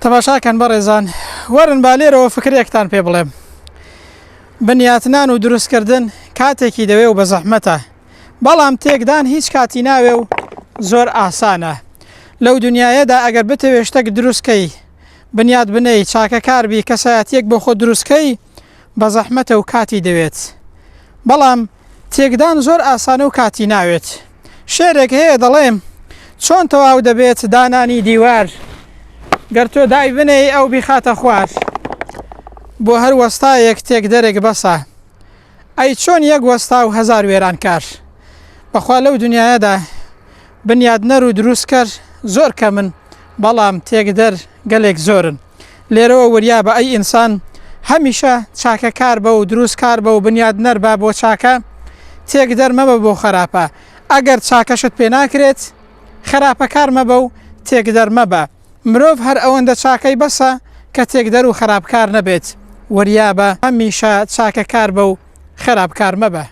تەماشاکەن بەڕێزان، وەرن با لێرەوە فکرێکتان پێ بڵێم. بنیاتنان و دروستکردن کاتێکی دەوێ و بە زەحمەتە، بەڵام تێکدان هیچ کاتی ناوێ و زۆر ئاسانە. لەو دنیایەدا ئەگەر بتەوێ شتێک دروستکەی، بنیات بنەی، چاکەکاربی، کەسایەتیەک بۆ خۆ دروستکەی، بە زەحمەتە و کاتی دەوێت. بەڵام تێکدان زۆر ئاسانە و کاتی ناوێت. شێرێک هەیە دەڵێم چۆن تەواو دەبێت دانانی دیوار، گەر تۆ دای بنەی ئەو بیخاتە خوار، بۆ هەر وەستایەک تێک دەرێک بەسە، ئەی چۆن یەک وەستا و هەزار وێران کار. بەخوا لەو دنیایەدا بنیادنەر و دروستکەر زۆر کەمن، بەڵام تێکدەر گەلێک زۆرن. لێرەوە وریا بە ئەی ئینسان هەمیشە چاکەکار بە و دروستکار بە و بنیادنەر بە بۆ چاکە، تێکدەر مەبە بۆ خراپە. ئەگەر چاکەشت پێ ناکرێت، خراپەکار مەبە و تێکدەر مەبە. مرۆڤ هەر ئەوەندە چاکەی بەسە کە تێکدەر و خراپکار نەبێت. وریا بە هەمیشە چاکەکار بە و خراپکار مەبە.